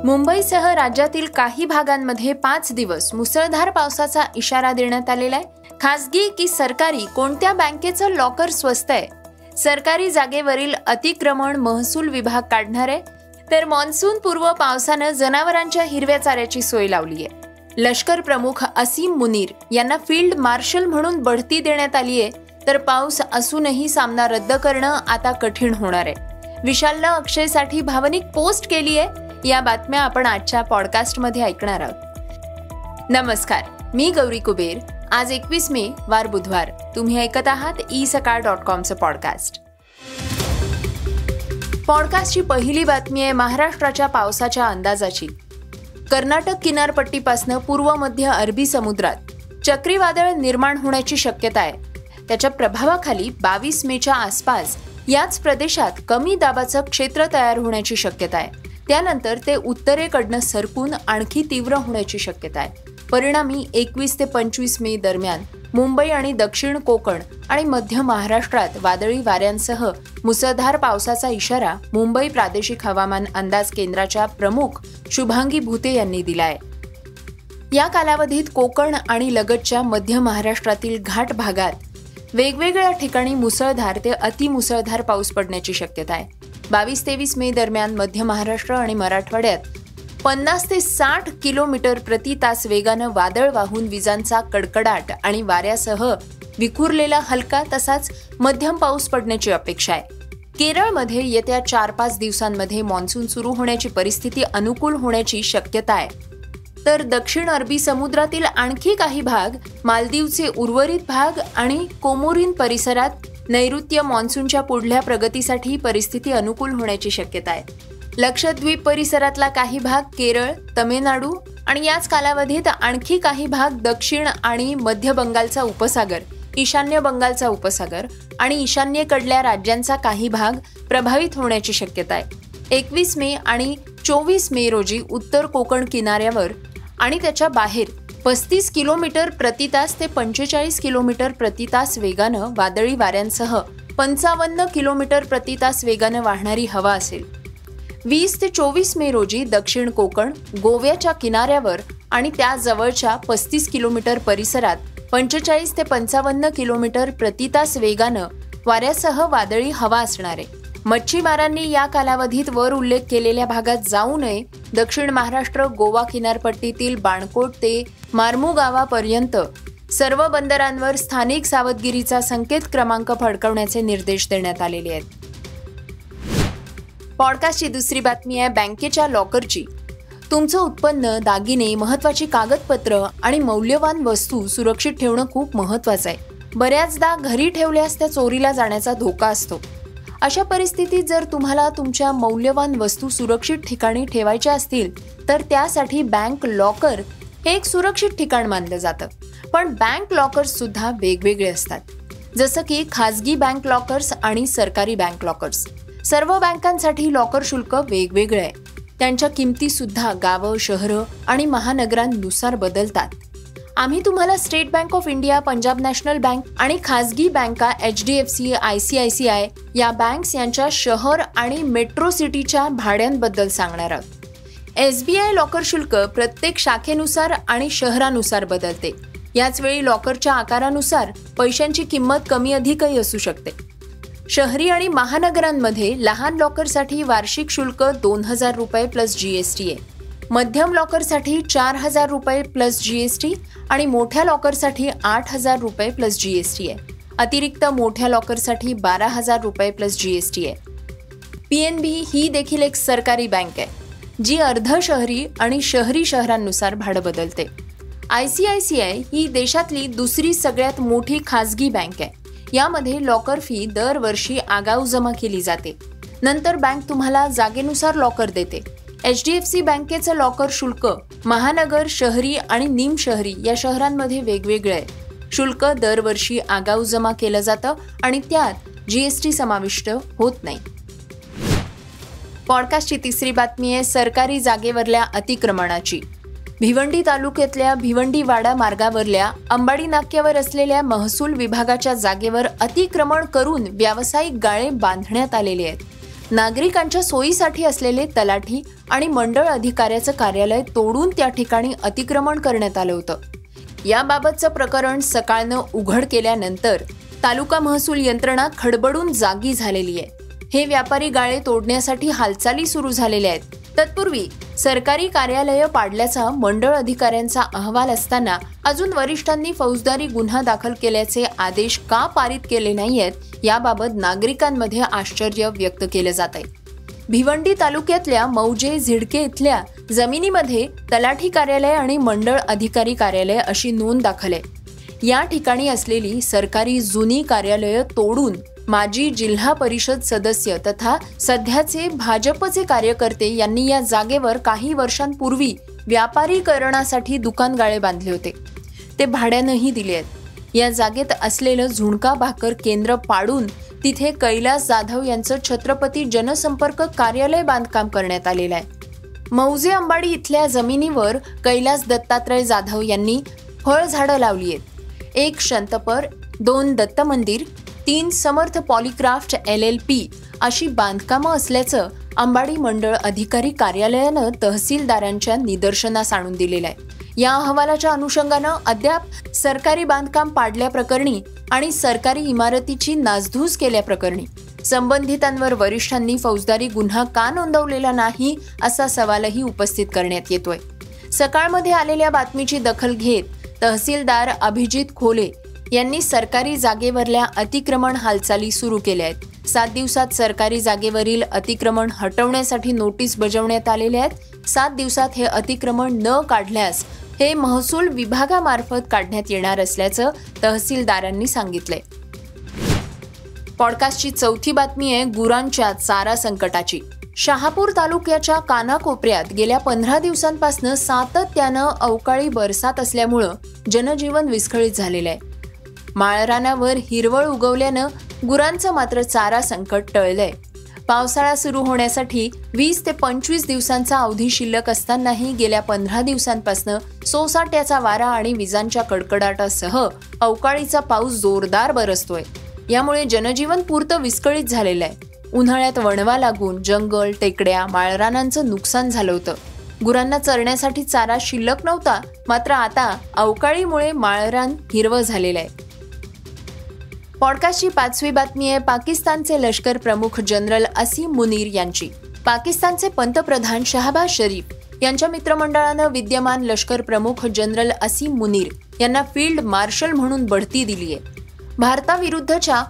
मुंबईसह राज्यातील काही भागांमध्ये 5 दिवस मुसळधार पावसाचा इशारा देण्यात आलेला आहे। खासगी की सरकारी कोणत्या बँकेचं लॉकर स्वस्त आहे? सरकारी जागेवरील अतिक्रमण महसूल विभाग काढणार आहे, तर मॉन्सून पूर्व पावसानं जनावरांच्या हिरव्या चाऱ्याची सोय लावली आहे। लष्कर प्रमुख असीम मुनीर यांना फील्ड मार्शल म्हणून बढती देण्यात आली आहे, तर पाऊस असूनही सामना रद्द करणं आता कठीण होणार आहे। विशालनं अक्षयसाठी भावनिक पोस्ट केली आहे। या बातम्या आपण आजच्या पॉडकास्टमध्ये ऐकणार आहोत। नमस्कार, मी गौरी कुबेर। आज 21 मे वार बुधवार। तुम्ही ऐकत आहात isakal.comचं पॉडकास्ट। पॉडकास्टची पहिली बातमी आहे महाराष्ट्राच्या पावसाच्या अंदाजाची। कर्नाटक किनारपट्टीपासून पूर्व मध्य अरबी समुद्रात चक्रीवादळ निर्माण होण्याची शक्यता आहे। त्याच्या प्रभावाखाली 22 मेच्या आसपास याच प्रदेशात कमी दाबाचं क्षेत्र तयार होण्याची शक्यता आहे। त्यानंतर ते उत्तरेकडनं सरकून आणखी तीव्र होण्याची शक्यता आहे। परिणामी 21 ते 25 मे दरम्यान मुंबई आणि दक्षिण कोकण आणि मध्य महाराष्ट्रात वादळी वाऱ्यांसह मुसळधार पावसाचा इशारा मुंबई प्रादेशिक हवामान अंदाज केंद्राच्या प्रमुख शुभांगी भुते यांनी दिलाय। या कालावधीत कोकण आणि लगतच्या मध्य महाराष्ट्रातील घाट भागात वेगवेगळ्या ठिकाणी मुसळधार ते अतिमुसळधार पाऊस पडण्याची शक्यता आहे। 22-23 मे दरम्यान मध्य महाराष्ट्र आणि मराठवाड्यात 50 ते 60 किलोमीटर प्रति तास वेगानं वादळ वाहून विजांचा कडकडाट आणि वाऱ्यासह विखुरलेला हलका तसाच मध्यम पाऊस पडण्याची अपेक्षा आहे। केरळमध्ये येत्या 4-5 दिवसांमध्ये मॉन्सून सुरू होण्याची परिस्थिती अनुकूल होण्याची शक्यता आहे, तर दक्षिण अरबी समुद्रातील आणखी काही भाग, मालदीवचे उर्वरित भाग आणि कोमोरिन परिसरात नैऋत्य मॉन्सूनच्या पुढल्या प्रगतीसाठी परिस्थिती अनुकूल होण्याची शक्यता आहे। लक्षद्वीप परिसरातला काही भाग, केरळ, तमिळनाडू आणि याच कालावधीत आणखी काही भाग दक्षिण आणि मध्य बंगालचा उपसागर, ईशान्य बंगालचा उपसागर आणि ईशान्येकडल्या राज्यांचा काही भाग प्रभावित होण्याची शक्यता आहे। 21 मे आणि 24 मे रोजी उत्तर कोकण किनाऱ्यावर आणि त्याच्या बाहेर 35 किलोमीटर प्रति तास ते 45 किलोमीटर प्रति तास वेगानं वादळी वाऱ्यांसह 55 किलोमीटर प्रति तास वेगानं वाहणारी हवा असेल। 20 ते 24 मे रोजी दक्षिण कोकण, गोव्याच्या किनाऱ्यावर आणि त्या जवळच्या 35 किलोमीटर परिसरात 45 ते 55 किलोमीटर प्रति तास वेगानं वाऱ्यासह वादळी हवा असणार आहे। मच्छीमारांनी या कालावधीत वर उल्लेख केलेल्या भागात जाऊ नये। दक्षिण महाराष्ट्र, गोवा किनारपट्टीतील बाणकोट ते मारमू गावापर्यंत सर्व बंदरांवर स्थानिक सावधगिरीचा संकेत क्रमांक फडकवण्याचे निर्देश देण्यात आलेले आहेत। पॉडकास्टची दुसरी बातमी आहे बँकेच्या लॉकरची। तुमचं उत्पन्न, दागिने, महत्त्वाची कागदपत्र आणि मौल्यवान वस्तू सुरक्षित ठेवणं खूप महत्त्वाचं आहे। बऱ्याचदा घरी ठेवल्यास त्या चोरीला जाण्याचा धोका असतो। अशा परिस्थितीत जर तुम्हाला तुमच्या मौल्यवान वस्तू सुरक्षित ठिकाणी ठेवायच्या असतील, तर त्यासाठी बँक लॉकर हे एक सुरक्षित ठिकाण मानलं जातं। पण बँक लॉकर्स सुद्धा वेगवेगळे असतात, जसं की खाजगी बँक लॉकर्स आणि सरकारी बँक लॉकर्स। सर्व बँकांसाठी लॉकर शुल्क वेगवेगळे आहे। त्यांच्या किमती सुद्धा गावं, शहरं आणि महानगरांनुसार बदलतात। आम्ही तुम्हाला state bank of India, Punjab national bank आणि खाजगी बँका HDFC, ICICI या बँक्स यांच्या शहर आणि मेट्रो सिटीच्या भाड्यांबद्दल सांगणार आहोत। SBI लॉकर शुल्क प्रत्येक शाखेनुसार आणि शहरानुसार बदलते। याचवेळी लॉकरच्या आकारानुसार पैशांची किंमत कमी अधिकही असू शकते। शहरी आणि महानगरांमध्ये लहान लॉकरसाठी वार्षिक शुल्क 2000 रुपये प्लस GST आहे। मध्यम लॉकरसाठी 4000 रुपये प्लस GST आणि मोठ्या लॉकरसाठी 8000 रुपये प्लस GST आहे। अतिरिक्त मोठ्या लॉकरसाठी 12000 रुपये प्लस GST आहे। PNB ही देखील एक सरकारी बँक आहे, जी अर्ध शहरी आणि शहरी शहरांनुसार भाडं बदलते। ICICI ही देशातली दुसरी सगळ्यात मोठी खाजगी बँक आहे। यामध्ये लॉकर फी दरवर्षी आगाऊ जमा केली जाते। नंतर बँक तुम्हाला जागेनुसार लॉकर देते। HDFC बँकेचं लॉकर शुल्क महानगर, शहरी आणि निमशहरी या शहरांमध्ये वेगवेगळे आहे। शुल्क दरवर्षी आगाऊ जमा केलं जातं आणि त्यात GST समाविष्ट होत नाही। पॉडकास्टची तिसरी बातमी आहे सरकारी जागेवरल्या अतिक्रमणाची। भिवंडी तालुक्यातल्या भिवंडी-वाडा मार्गावरल्या अंबाडी नाक्यावर असलेल्या महसूल विभागाच्या जागेवर अतिक्रमण करून व्यावसायिक गाळे बांधण्यात आलेले आहेत। नागरिकांच्या सोयीसाठी असलेले तलाठी आणि मंडळ अधिकाऱ्याचं कार्यालय तोडून त्या ठिकाणी अतिक्रमण करण्यात आलं होतं. याबाबतचं प्रकरण सकाळनं उघड केल्यानंतर तालुका महसूल यंत्रणा खडबडून जागी झालेली आहे. हे व्यापारी गाळे तोडण्यासाठी हालचाली सुरू झालेल्या आहेत. तत्पूर्वी सरकारी कार्यालय पाडल्याचा मंडळ अधिकाऱ्यांचा अहवाल असताना अजून वरिष्ठांनी फौजदारी गुन्हा दाखल केल्याचे आदेश का पारित केले नाहीयेत याबाबत नागरिकांमध्ये आश्चर्य व्यक्त केलं जात आहे. भिवंडी तालुक्यातल्या मौजे झिडके इथल्या जमिनीमध्ये तलाठी कार्यालय आणि मंडळ अधिकारी कार्यालय अशी नोंद दाखल आहे. या ठिकाणी असलेली सरकारी जुनी कार्यालय तोडून माजी जिल्हा परिषद सदस्य तथा सध्याचे भाजपचे कार्यकर्ते यांनी या जागेवर काही वर्षांपूर्वी व्यापारीकरणासाठी दुकानगाळे बांधले होते. ते भाड्यानंही दिले आहेत. या जागेत असलेलं झुणका भाकर केंद्र पाडून तिथे कैलास जाधव यांचं छत्रपती जनसंपर्क कार्यालय बांधकाम करण्यात आलेलं आहे. मौजे अंबाडी इथल्या जमिनीवर कैलास दत्तात्रय जाधव यांनी फळझाडं लावली आहेत. 1 शंतपर, 2 दत्त मंदिर, 3 समर्थ पॉलिक्राफ्ट LLP अशी बांधकामं असल्याचं अंबाडी मंडळ अधिकारी कार्यालयानं तहसीलदारांच्या निदर्शनास आणून दिलेलं आहे. या अहवालाच्या अनुषंगानं अद्याप सरकारी बांधकाम पाडल्याप्रकरणी आणि सरकारी इमारतीची नासधूस केल्याप्रकरणी संबंधितांवर वरिष्ठांनी फौजदारी गुन्हा का नोंदवलेला नाही असा सवालही उपस्थित करण्यात येतोय. सकाळमध्ये आलेल्या बातमीची दखल घेत तहसीलदार अभिजित खोले यांनी सरकारी जागेवरल्या अतिक्रमण हालचाली सुरू केल्या आहेत. 7 दिवसात सरकारी जागेवरील अतिक्रमण हटवण्यासाठी नोटीस बजावण्यात आलेल्या आहेत. 7 दिवसात हे अतिक्रमण न काढल्यास हे महसूल विभागामार्फत काढण्यात येणार असल्याचं तहसीलदारांनी सांगितलंय. पॉडकास्टची चौथी बातमी आहे गुरांच्या चारा संकटाची. शहापूर तालुक्याच्या कानाकोपऱ्यात गेल्या 15 दिवसांपासून सातत्यानं अवकाळी बरसात असल्यामुळं जनजीवन विस्कळीत झालेलं आहे. माळरानावर हिरवळ उगवल्यानं गुरांचं मात्र चारा संकट टळलंय. पावसाळा सुरू होण्यासाठी 20 ते 25 दिवसांचा अवधी शिल्लक असतानाही गेल्या 15 दिवसांपासून सोसाट्याचा वारा आणि विजांच्या कडकडाटासह अवकाळीचा पाऊस जोरदार बरसतोय. यामुळे जनजीवन पुरतं विस्कळीत झालेलं आहे. उन्हाळ्यात वणवा लागून जंगल, टेकड्या, माळरानांचं नुकसान झालं होतं. गुरांना चरण्यासाठी चारा शिल्लक नव्हता. मात्र आता अवकाळीमुळे माळरान हिरवं झालेलं आहे. पॉडकास्टची 5वी बातमी आहे पाकिस्तानचे लष्कर प्रमुख जनरल असीम मुनीर यांची. पाकिस्तानचे पंतप्रधान शहबाज शरीफ यांच्या मित्रमंडळानं विद्यमान लष्कर प्रमुख जनरल असीम मुनीर यांना फील्ड मार्शल म्हणून बढती दिली आहे. भारताविरुद्धच्या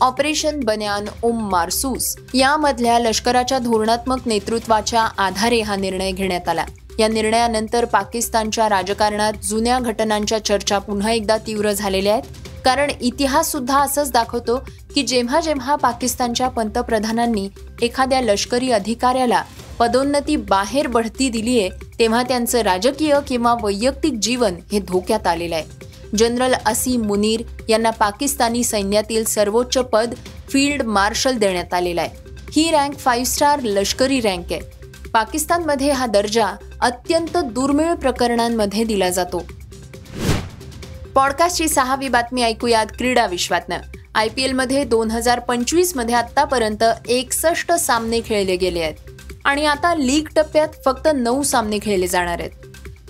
ऑपरेशन बन्यान ओम मार्सूस यामधल्या लष्कराच्या धोरणात्मक नेतृत्वाच्या आधारे हा निर्णय घेण्यात आला. या निर्णयानंतर पाकिस्तानच्या राजकारणात जुन्या घटनांच्या चर्चा पुन्हा एकदा तीव्र झालेल्या आहेत. कारण इतिहास सुद्धा असंच दाखवतो की जेव्हा जेव्हा पाकिस्तानच्या पंतप्रधानांनी एखाद्या लष्करी अधिकाऱ्याला पदोन्नती बाहेर बढती दिलीये तेव्हा त्यांचं राजकीय किंवा वैयक्तिक जीवन हे धोक्यात आलेलं आहे. जनरल असीम मुनीर यांना पाकिस्तानी सैन्यातील सर्वोच्च पद फील्ड मार्शल देण्यात आलेला आहे. ही रँक 5 स्टार लष्करी रँक आहे. पाकिस्तानमध्ये हा दर्जा अत्यंत दुर्मिळ प्रकरणांमध्ये दिला जातो. पॉडकास्टची 6वी बातमी ऐकूयात क्रीडा विश्वातनं. IPL मध्ये 2025 मध्ये आतापर्यंत 61 सामने खेळले गेले आहेत आणि आता लीग टप्प्यात फक्त 9 सामने खेळले जाणार आहेत.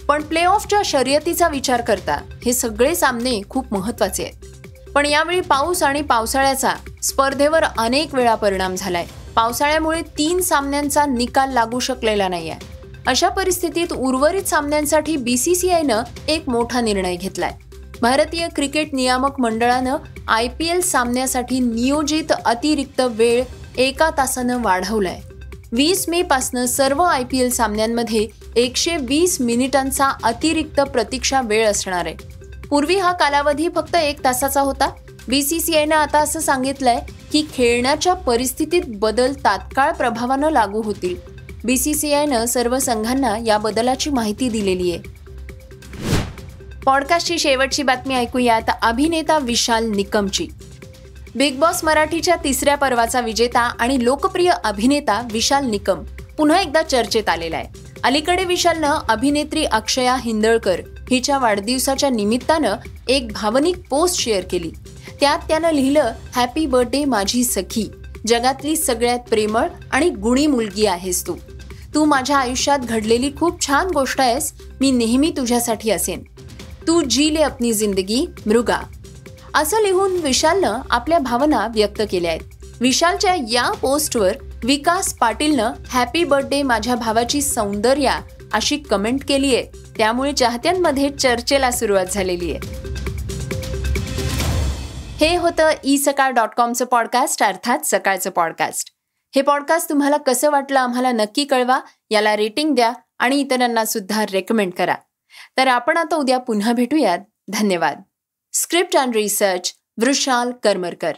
पण प्ले ऑफच्या शर्यतीचा विचार करता हे सगळे सामने खूप महत्त्वाचे आहेत. पण यावेळी पाऊस आणि पावसाळ्याचा स्पर्धेवर अनेक वेळा परिणाम झालाय. पावसाळ्यामुळे 3 सामन्यांचा निकाल लागू शकलेला नाहीये. अशा परिस्थितीत उर्वरित सामन्यांसाठी BCCIनं एक मोठा निर्णय घेतलाय. भारतीय क्रिकेट नियामक मंडळानं IPL सामन्यासाठी नियोजित अतिरिक्त वेळ 1 तासानं वाढवलाय. 20 मे पासून सर्व IPL सामन्यांमध्ये 120 मिनिटांचा अतिरिक्त प्रतीक्षा वेळ असणार आहे. पूर्वी हा कालावधी फक्त 1 तासाचा होता. BCCIनं आता असं सांगितलंय की खेळण्याच्या परिस्थितीत बदल तात्काळ प्रभावानं लागू होतील. BCCIनं सर्व संघांना या बदलाची माहिती दिलेली आहे. पॉडकास्टची शेवटची बातमी ऐकूयात अभिनेता विशाल निकमची. बिग बॉस मराठीच्या 3ऱ्या पर्वाचा विजेता आणि लोकप्रिय अभिनेता विशाल निकम पुन्हा एकदा चर्चेत आलेला आहे. अलीकडे विशालनं अभिनेत्री अक्षया हिंदळकर हिच्या वाढदिवसाच्या निमित्तानं एक भावनिक पोस्ट शेअर केली. त्यात त्यानं लिहिलं, हॅपी बर्थडे माझी सखी. जगातली सगळ्यात प्रेमळ आणि गुणी मुलगी आहेस तू. तू माझ्या आयुष्यात घडलेली खूप छान गोष्ट आहेस. मी नेहमी तुझ्यासाठी असेन. तू जी ले अपनी जिंदगी मृगा. असं लिहून विशालनं आपल्या भावना व्यक्त केल्या आहेत. विशालच्या या पोस्टवर विकास पाटीलनं हॅपी बर्थडे माझ्या भावाची सौंदर्या अशी कमेंट केली आहे. त्यामुळे चाहत्यांमध्ये चर्चेला सुरुवात झालेली आहे. हे होतं isakal.comचं पॉडकास्ट, अर्थात सकाळचं पॉडकास्ट. हे पॉडकास्ट तुम्हाला कसं वाटलं आम्हाला नक्की कळवा. याला रेटिंग द्या आणि इतरांना सुद्धा रेकमेंड करा. तर आपण आता उद्या पुन्हा भेटूयात. धन्यवाद. Script and research Vrushal Karmarkar.